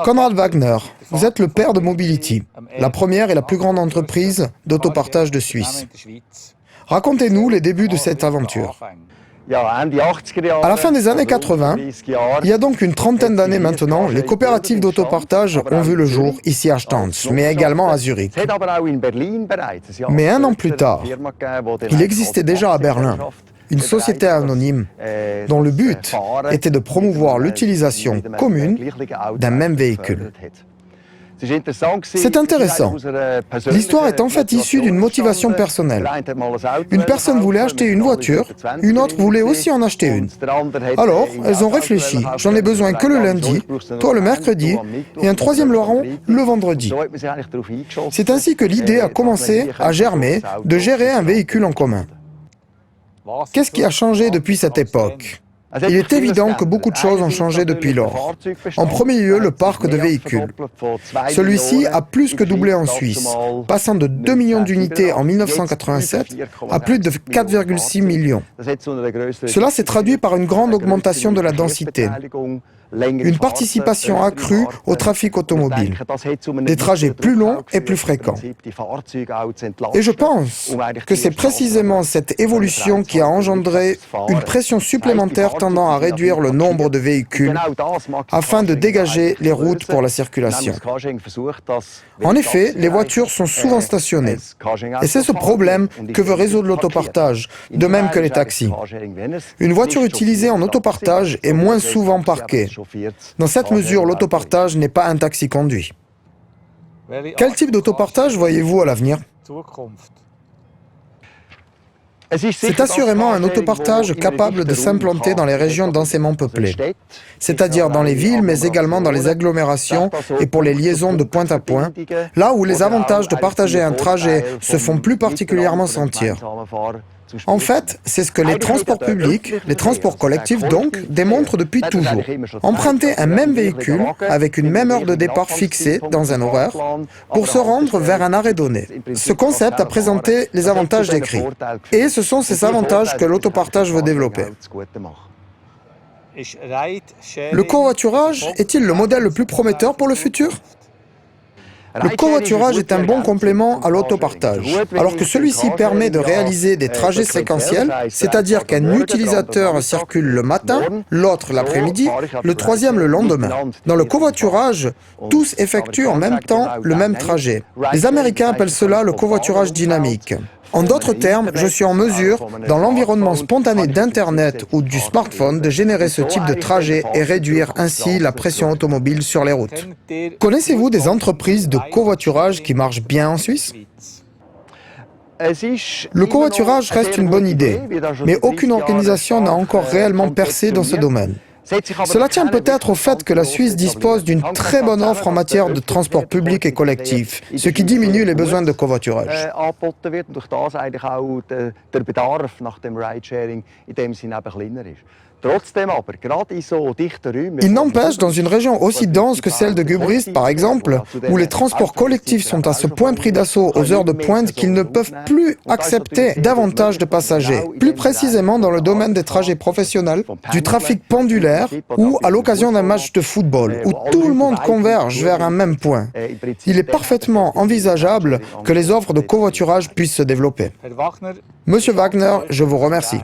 Konrad Wagner, vous êtes le père de Mobility, la première et la plus grande entreprise d'autopartage de Suisse. Racontez-nous les débuts de cette aventure. À la fin des années 80, il y a donc une trentaine d'années maintenant, les coopératives d'autopartage ont vu le jour ici à Stans, mais également à Zurich. Mais un an plus tard, il existait déjà à Berlin une société anonyme dont le but était de promouvoir l'utilisation commune d'un même véhicule. C'est intéressant. L'histoire est en fait issue d'une motivation personnelle. Une personne voulait acheter une voiture, une autre voulait aussi en acheter une. Alors, elles ont réfléchi, j'en ai besoin que le lundi, toi le mercredi, et un troisième larron le vendredi. C'est ainsi que l'idée a commencé à germer de gérer un véhicule en commun. Qu'est-ce qui a changé depuis cette époque ? Il est évident que beaucoup de choses ont changé depuis lors. En premier lieu, le parc de véhicules. Celui-ci a plus que doublé en Suisse, passant de 2 millions d'unités en 1987 à plus de 4,6 millions. Cela s'est traduit par une grande augmentation de la densité, une participation accrue au trafic automobile, des trajets plus longs et plus fréquents. Et je pense que c'est précisément cette évolution qui a engendré une pression supplémentaire tendant à réduire le nombre de véhicules afin de dégager les routes pour la circulation. En effet, les voitures sont souvent stationnées. Et c'est ce problème que veut résoudre l'autopartage, de même que les taxis. Une voiture utilisée en autopartage est moins souvent parquée. Dans cette mesure, l'autopartage n'est pas un taxi conduit. Quel type d'autopartage voyez-vous à l'avenir ? C'est assurément un autopartage capable de s'implanter dans les régions densément peuplées, c'est-à-dire dans les villes, mais également dans les agglomérations et pour les liaisons de point à point, là où les avantages de partager un trajet se font plus particulièrement sentir. En fait, c'est ce que les transports publics, les transports collectifs donc, démontrent depuis toujours. Emprunter un même véhicule avec une même heure de départ fixée dans un horaire pour se rendre vers un arrêt donné. Ce concept a présenté les avantages décrits. Et ce sont ces avantages que l'autopartage veut développer. Le covoiturage est-il le modèle le plus prometteur pour le futur ? Le covoiturage est un bon complément à l'autopartage, alors que celui-ci permet de réaliser des trajets séquentiels, c'est-à-dire qu'un utilisateur circule le matin, l'autre l'après-midi, le troisième le lendemain. Dans le covoiturage, tous effectuent en même temps le même trajet. Les Américains appellent cela le covoiturage dynamique. En d'autres termes, je suis en mesure, dans l'environnement spontané d'Internet ou du smartphone, de générer ce type de trajet et réduire ainsi la pression automobile sur les routes. Connaissez-vous des entreprises de covoiturage qui marchent bien en Suisse ? Le covoiturage reste une bonne idée, mais aucune organisation n'a encore réellement percé dans ce domaine. Cela tient peut-être au fait que la Suisse dispose d'une très bonne offre en matière de transport public et collectif, ce qui diminue les besoins de covoiturage. Il n'empêche, dans une région aussi dense que celle de Gubrist, par exemple, où les transports collectifs sont à ce point pris d'assaut aux heures de pointe qu'ils ne peuvent plus accepter davantage de passagers, plus précisément dans le domaine des trajets professionnels, du trafic pendulaire ou à l'occasion d'un match de football, où tout le monde converge vers un même point. Il est parfaitement envisageable que les offres de covoiturage puissent se développer. Monsieur Wagner, je vous remercie.